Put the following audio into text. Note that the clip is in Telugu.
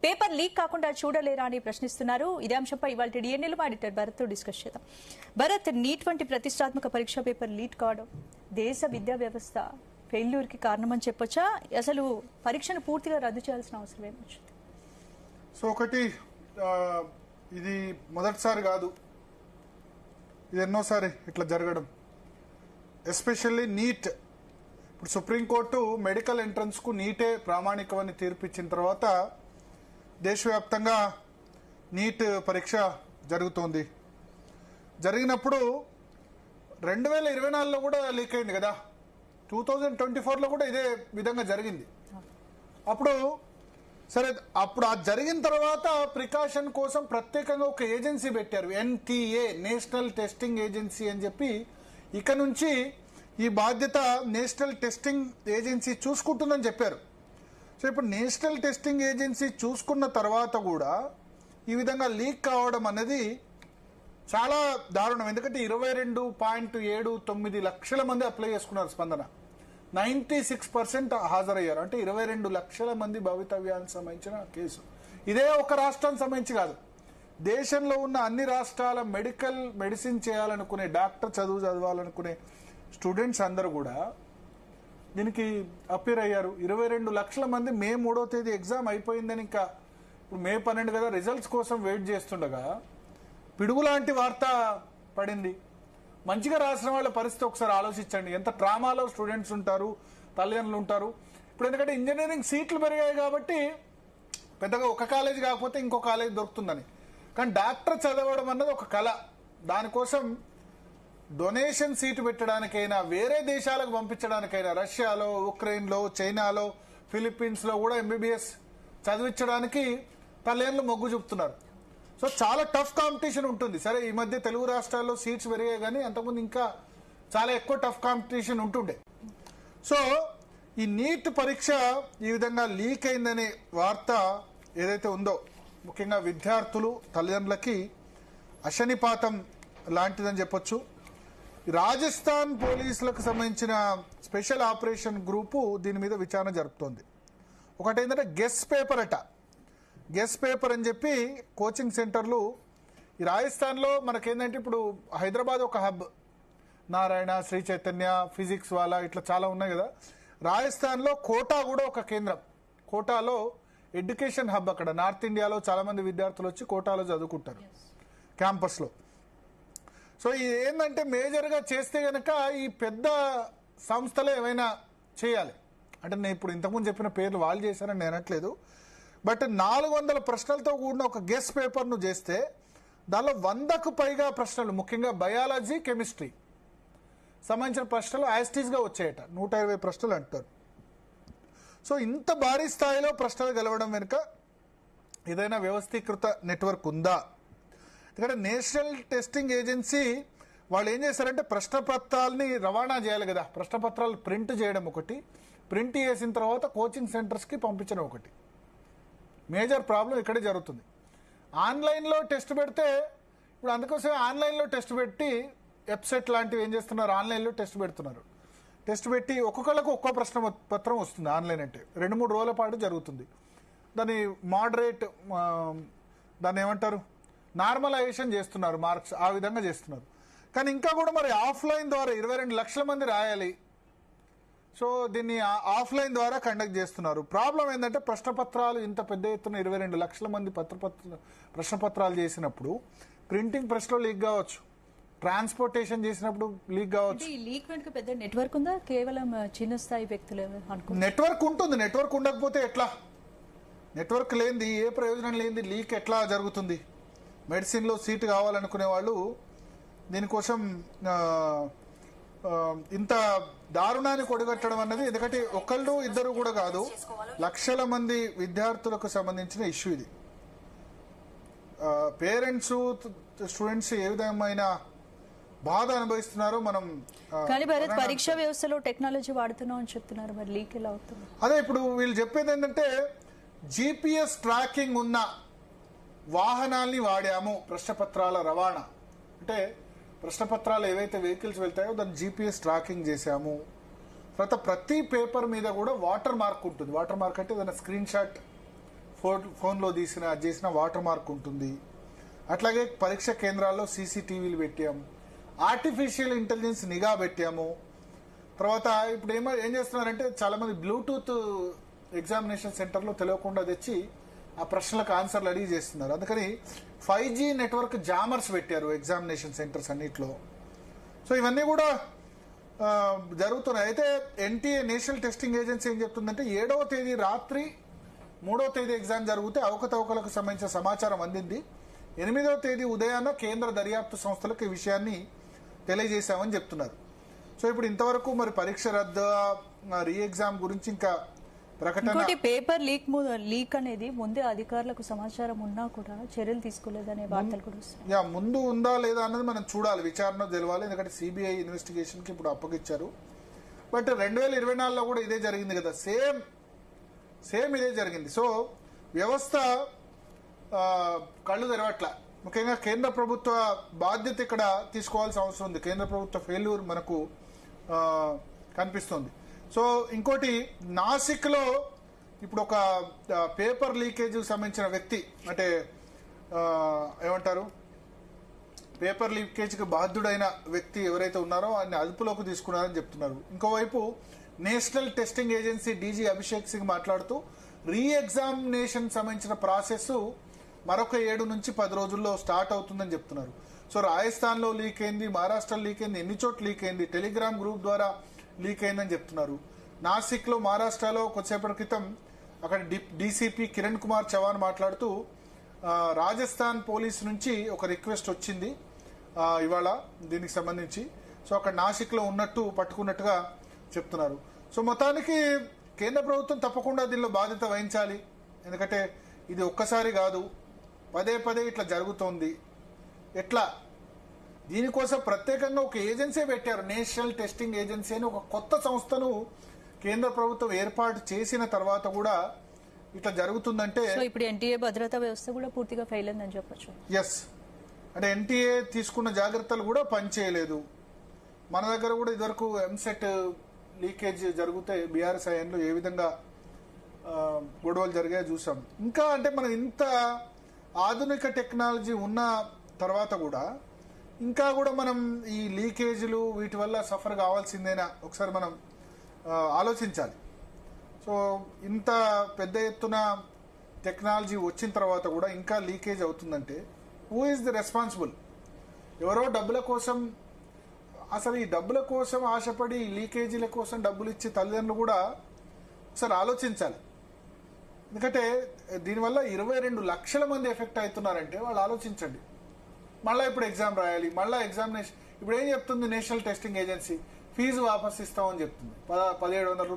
పేపర్ లీక్ కాకుండా చూడలేరా అని ప్రశ్నిస్తున్నారు. ఇదే అంశంపై ఇవాళ డిఎన్ఏలో ఎడిటర్ భరత్ డిస్కస్ చేద్దాం. భరత్, నీట్ వంటి ప్రతిష్టాత్మక పరీక్ష పేపర్ లీక్ కావడం దేశ విద్యా వ్యవస్థ ఫెయిల్యూర్ కి కారణమని చెప్పొచ్చా? అసలు పరీక్షను పూర్తిగా రద్దు చేయాల్సిన అవసరం ఏమొచ్చింది? సో ఒకటి, ఇది మొదటిసారి కాదు, ఇది ఎన్నోసారి ఇట్లా జరగడం. Especially NEET. ఇప్పుడు సుప్రీంకోర్టు మెడికల్ ఎంట్రన్స్ కు నీటే ప్రామాణికమని తీర్పిచ్చిన తర్వాత దేశవ్యాప్తంగా నీట్ పరీక్ష జరుగుతోంది. జరిగినప్పుడు 2024లో కూడా లీక్ అయింది కదా, 2024లో కూడా ఇదే విధంగా జరిగింది. అప్పుడు సరే, అప్పుడు ఆ జరిగిన తర్వాత ప్రికాషన్ కోసం ప్రత్యేకంగా ఒక ఏజెన్సీ పెట్టారు, NTA, నేషనల్ టెస్టింగ్ ఏజెన్సీ అని చెప్పి. ఇక నుంచి ఈ బాధ్యత నేషనల్ టెస్టింగ్ ఏజెన్సీ చూసుకుంటుందని చెప్పారు. సో ఇప్పుడు నేషనల్ టెస్టింగ్ ఏజెన్సీ చూసుకున్న తర్వాత కూడా ఈ విధంగా లీక్ కావడం అనేది చాలా దారుణం. ఎందుకంటే 22.79 లక్షల మంది అప్లై చేసుకున్నారు స్పందన, 96% హాజరయ్యారు. అంటే 22 లక్షల మంది భవితవ్యానికి సంబంధించిన కేసు. ఇదే ఒక రాష్ట్రానికి సంబంధించి కాదు, దేశంలో ఉన్న అన్ని రాష్ట్రాల మెడిసిన్ చేయాలనుకునే, డాక్టర్ చదవాలనుకునే స్టూడెంట్స్ అందరూ కూడా దీనికి అపీర్ అయ్యారు. 22 లక్షల మంది మే 3వ తేదీ ఎగ్జామ్ అయిపోయిందని, ఇంకా ఇప్పుడు మే 12 కదా, రిజల్ట్స్ కోసం వెయిట్ చేస్తుండగా పిడుగు లాంటి వార్త పడింది. మంచిగా రాసిన వాళ్ళ పరిస్థితి ఒకసారి ఆలోచించండి. ఎంత ట్రామాలో స్టూడెంట్స్ ఉంటారు, తల్లిదండ్రులు ఉంటారు. ఇప్పుడు ఎందుకంటే ఇంజనీరింగ్ సీట్లు పెరిగాయి కాబట్టి పెద్దగా ఒక కాలేజ్ కాకపోతే ఇంకో కాలేజ్ దొరుకుతుందని, కానీ డాక్టర్ చదవడం అన్నది ఒక కళ. దానికోసం డొనేషన్ సీటు పెట్టడానికైనా, వేరే దేశాలకు పంపించడానికైనా, రష్యాలో, ఉక్రెయిన్లో, చైనాలో, ఫిలిప్పీన్స్లో కూడా MBBS చదివించడానికి తల్లిదండ్రులు మొగ్గు చూపుతున్నారు. సో చాలా టఫ్ కాంపిటీషన్ ఉంటుంది. సరే, ఈ మధ్య తెలుగు రాష్ట్రాల్లో సీట్స్ పెరిగాయి, కానీ అంతకుముందు ఇంకా చాలా ఎక్కువ టఫ్ కాంపిటీషన్ ఉంటుండే. సో ఈ నీట్ పరీక్ష ఈ విధంగా లీక్ అయిందనే వార్త ఏదైతే ఉందో, ముఖ్యంగా విద్యార్థులు, తల్లిదండ్రులకి అశనిపాతం లాంటిదని చెప్పొచ్చు. రాజస్థాన్ పోలీసులకు సంబంధించిన స్పెషల్ ఆపరేషన్ గ్రూపు దీని మీద విచారణ జరుపుతోంది. ఒకటి ఏంటంటే గెస్ పేపర్ అట, గెస్ పేపర్ అని చెప్పి కోచింగ్ సెంటర్లు ఈ రాజస్థాన్లో మనకేంటంటే, ఇప్పుడు హైదరాబాద్ ఒక హబ్, నారాయణ, శ్రీ చైతన్య, ఫిజిక్స్ వాళ్ళ, ఇట్లా చాలా ఉన్నాయి కదా. రాజస్థాన్లో కోటా కూడా ఒక కేంద్రం. కోటాలో ఎడ్యుకేషన్ హబ్. అక్కడ నార్త్ ఇండియాలో చాలా మంది విద్యార్థులు వచ్చి కోటాలో చదువుకుంటారు క్యాంపస్లో. సో ఇది ఏంటంటే, మేజర్గా చేస్తే గనక ఈ పెద్ద సంస్థలే ఏమైనా చేయాలి. అంటే నేను ఇప్పుడు ఇంతకుముందు చెప్పిన పేర్లు వాళ్ళు చేశారని నేను అనట్లేదు, బట్ 400 ప్రశ్నలతో కూడిన ఒక గెస్ పేపర్ను చేస్తే దానిలో 100కు పైగా ప్రశ్నలు, ముఖ్యంగా బయాలజీ, కెమిస్ట్రీ సంబంధించిన ప్రశ్నలు యాస్టీస్గా వచ్చాయట. 120 ప్రశ్నలు అంటారు. సో ఇంత భారీ స్థాయిలో ప్రశ్నలు గెలవడం వెనుక ఏదైనా వ్యవస్థీకృత నెట్వర్క్ ఉందా? ఎందుకంటే నేషనల్ టెస్టింగ్ ఏజెన్సీ వాళ్ళు ఏం చేశారంటే, ప్రశ్నపత్రాలని రవాణా చేయాలి కదా. ప్రశ్నపత్రాలు ప్రింట్ చేయడం ఒకటి, ప్రింట్ చేసిన తర్వాత కోచింగ్ సెంటర్స్కి పంపించడం ఒకటి. మేజర్ ప్రాబ్లం ఇక్కడే జరుగుతుంది. ఆన్లైన్లో టెస్ట్ పెడితే, ఇప్పుడు అందుకోసం ఆన్లైన్లో టెస్ట్ పెట్టి వెబ్సైట్ లాంటివి ఏం చేస్తున్నారు, ఆన్లైన్లో టెస్ట్ పెడుతున్నారు. టెస్ట్ పెట్టి ఒక్కొక్కరికి ఒక్కో ప్రశ్న పత్రం వస్తుంది. ఆన్లైన్ అంటే 2-3 రోజుల పాటు జరుగుతుంది. దాన్ని మోడరేట్, దాన్ని ఏమంటారు, నార్మలైజేషన్ చేస్తున్నారు, మార్క్స్ ఆ విధంగా చేస్తున్నారు. కానీ ఇంకా కూడా మరి ఆఫ్లైన్ ద్వారా 22 లక్షల మంది రాయాలి. సో దీన్ని ఆఫ్లైన్ ద్వారా కండక్ట్ చేస్తున్నారు. ప్రాబ్లం ఏంటంటే, ప్రశ్నపత్రాలు ఇంత పెద్ద ఎత్తున 22 లక్షల మంది ప్రశ్నపత్రాలు చేసినప్పుడు ప్రింటింగ్ ప్రెస్లో లీక్ కావచ్చు, ట్రాన్స్పోర్టేషన్ చేసినప్పుడు లీక్ కావచ్చు. లీక్ వెనుక పెద్ద నెట్వర్క్ ఉందా, కేవలం చిన్న స్థాయి వ్యక్తులు అనుకుంటున్నారు? నెట్వర్క్ ఉంటుంది. నెట్వర్క్ ఉండకపోతే ఎట్లా? నెట్వర్క్ లేనిది, ఏ ప్రయోజనం లేనిది లీక్ ఎట్లా జరుగుతుంది? మెడిసిన్లో సీటు కావాలనుకునే వాళ్ళు దీనికోసం ఇంత దారుణాన్ని కొడిగట్టడం అన్నది, ఎందుకంటే ఒకళ్ళు ఇద్దరు కూడా కాదు, లక్షల మంది విద్యార్థులకు సంబంధించిన ఇష్యూ ఇది. పేరెంట్స్, స్టూడెంట్స్ ఏ విధమైన బాధ అనుభవిస్తున్నారో మనం. కానీ భారత్ పరీక్షా వ్యవస్థలో టెక్నాలజీ వాడుతున్నాం అని చెప్తున్నారు, మరి లీక్ ఎలా అవుతుంది? అదే ఇప్పుడు వీళ్ళు చెప్పేది ఏంటంటే, GPS ట్రాకింగ్ ఉన్న వాహనాల్ని వాడాము ప్రశ్నపత్రాల రవాణా. అంటే ప్రశ్నపత్రాలు ఏవైతే వెహికల్స్ వెళ్తాయో దాన్ని GPS ట్రాకింగ్ చేశాము. తర్వాత ప్రతి పేపర్ మీద కూడా వాటర్ మార్క్ ఉంటుంది. వాటర్ మార్క్ అంటే ఏదైనా స్క్రీన్ షాట్ ఫోన్లో తీసిన అది చేసిన వాటర్ మార్క్ ఉంటుంది. అట్లాగే పరీక్ష కేంద్రాల్లో సీసీటీవీలు పెట్టాం, ఆర్టిఫిషియల్ ఇంటెలిజెన్స్ నిఘా పెట్టాము. తర్వాత ఇప్పుడు ఏం చేస్తున్నారంటే చాలా మంది బ్లూటూత్ ఎగ్జామినేషన్ సెంటర్లో తెలియకుండా తెచ్చి ఆ ప్రశ్నలకు ఆన్సర్లు అడిగి చేస్తున్నారు. అందుకని 5G నెట్వర్క్ జామర్స్ పెట్టారు ఎగ్జామినేషన్ సెంటర్స్ అన్నిట్లో. సో ఇవన్నీ కూడా జరుగుతున్నాయి. అయితే ఎన్టీఏ నేషనల్ టెస్టింగ్ ఏజెన్సీ ఏం చెప్తుందంటే 7వ తేదీ రాత్రి 3వ తేదీ ఎగ్జామ్ జరిగితే అవకతవకలకు సంబంధించిన సమాచారం అందింది. 8వ తేదీ ఉదయాన కేంద్ర దర్యాప్తు సంస్థలకు ఈ విషయాన్ని తెలియజేశామని చెప్తున్నారు. సో ఇప్పుడు ఇంతవరకు మరి పరీక్ష రద్దు, రీ ఎగ్జామ్ గురించి ఇంకా ప్రకటన. ఇంకోటి పేపర్ లీక్ అనేది ముందే అధికారులకు సమాచారం ఉన్నా కూడా చర్యలు తీసుకోలేదనే వార్తలు కూడా వస్తాయి. ముందు ఉందా లేదా అన్నది మనం చూడాలి, విచారణ తెలవాలి. ఎందుకంటే సిబిఐ ఇన్వెస్టిగేషన్ కి ఇప్పుడు అప్పగిచ్చారు. బట్ 2024లో కూడా ఇదే జరిగింది కదా, సేమ్ ఇదే జరిగింది. సో వ్యవస్థ కళ్ళు తెరవట్ల. ముఖ్యంగా కేంద్ర ప్రభుత్వ బాధ్యత ఇక్కడ తీసుకోవాల్సిన అవసరం ఉంది. కేంద్ర ప్రభుత్వ ఫెయిల్యూర్ మనకు కనిపిస్తుంది. సో ఇంకోటి, నాసిక్ లో ఇప్పుడు ఒక పేపర్ లీకేజ్ సంబంధించిన వ్యక్తి, అంటే ఏమంటారు, పేపర్ లీకేజ్ కి బాధ్యుడైన వ్యక్తి ఎవరైతే ఉన్నారో ఆయన అదుపులోకి తీసుకున్నారని చెప్తున్నారు. ఇంకోవైపు national testing agency DG Abhishek Singh మాట్లాడుతూ రీ ఎగ్జామినేషన్ సంబంధించిన ప్రాసెస్ మరొక 7 నుంచి 10 రోజుల్లో స్టార్ట్ అవుతుందని చెప్తున్నారు. సో రాజస్థాన్ లో లీక్ అయింది, మహారాష్ట్రలో లీక్ అయింది, ఎన్ని చోట్ల లీక్ అయింది, టెలిగ్రామ్ గ్రూప్ ద్వారా లీక్ అయిందని చెప్తున్నారు. నాసిక్ లో మహారాష్ట్రలో కొద్దిసేపటి క్రితం అక్కడ డీసీపీ కిరణ్ కుమార్ చవాన్ మాట్లాడుతూ రాజస్థాన్ పోలీస్ నుంచి ఒక రిక్వెస్ట్ వచ్చింది ఇవాళ దీనికి సంబంధించి. సో అక్కడ నాసిక్ లో ఉన్నట్టు పట్టుకున్నట్టుగా చెప్తున్నారు. సో మొత్తానికి కేంద్ర ప్రభుత్వం తప్పకుండా దీనిలో బాధ్యత వహించాలి. ఎందుకంటే ఇది ఒక్కసారి కాదు, పదే పదే ఇట్లా జరుగుతోంది. ఎట్లా దీనికోసం ప్రత్యేకంగా ఒక ఏజెన్సీ పెట్టారు, నేషనల్ టెస్టింగ్ ఏజెన్సీ అని ఒక కొత్త సంస్థను కేంద్ర ప్రభుత్వం ఏర్పాటు చేసిన తర్వాత కూడా ఇట్లా జరుగుతుందంటే ఇప్పుడు ఎన్టీఏ భద్రతా వ్యవస్థ కూడా పూర్తిగా ఫెయిల్ అయిందని చెప్పొచ్చు. ఎస్, అంటే ఎన్టీఏ తీసుకున్న జాగ్రత్తలు కూడా పనిచేయలేదు. మన దగ్గర కూడా ఇదివరకు ఎంసెట్ లీకేజ్ జరిగితే బీఆర్ఎస్ హయాంలో ఏ విధంగా గొడవలు జరిగాయో చూసాం. ఇంకా అంటే మనం ఇంత ఆధునిక టెక్నాలజీ ఉన్న తర్వాత కూడా ఇంకా కూడా మనం ఈ లీకేజీలు వీటి వల్ల సఫర్ కావాల్సిందేనా ఒకసారి మనం ఆలోచించాలి. సో ఇంత పెద్ద ఎత్తున టెక్నాలజీ వచ్చిన తర్వాత కూడా ఇంకా లీకేజ్ అవుతుందంటే హూ ఈజ్ ది రెస్పాన్సిబుల్? ఎవరో డబ్బుల కోసం, అసలు ఈ డబ్బుల కోసం ఆశపడి లీకేజీల కోసం డబ్బులు ఇచ్చే తల్లిదండ్రులు కూడా ఒకసారి ఆలోచించాలి. ఎందుకంటే దీనివల్ల 22 లక్షల మంది ఎఫెక్ట్ అవుతున్నారంటే వాళ్ళు ఆలోచించండి. మళ్ళీ ఇప్పుడు ఎగ్జామ్ రాయాలి, మళ్ళీ ఎగ్జామినేషన్. ఇప్పుడు ఏం చెప్తుంది నేషనల్ టెస్టింగ్ ఏజెన్సీ? ఫీజు వాపస్ ఇస్తామని చెప్తుంది, 1700 రూపాయలు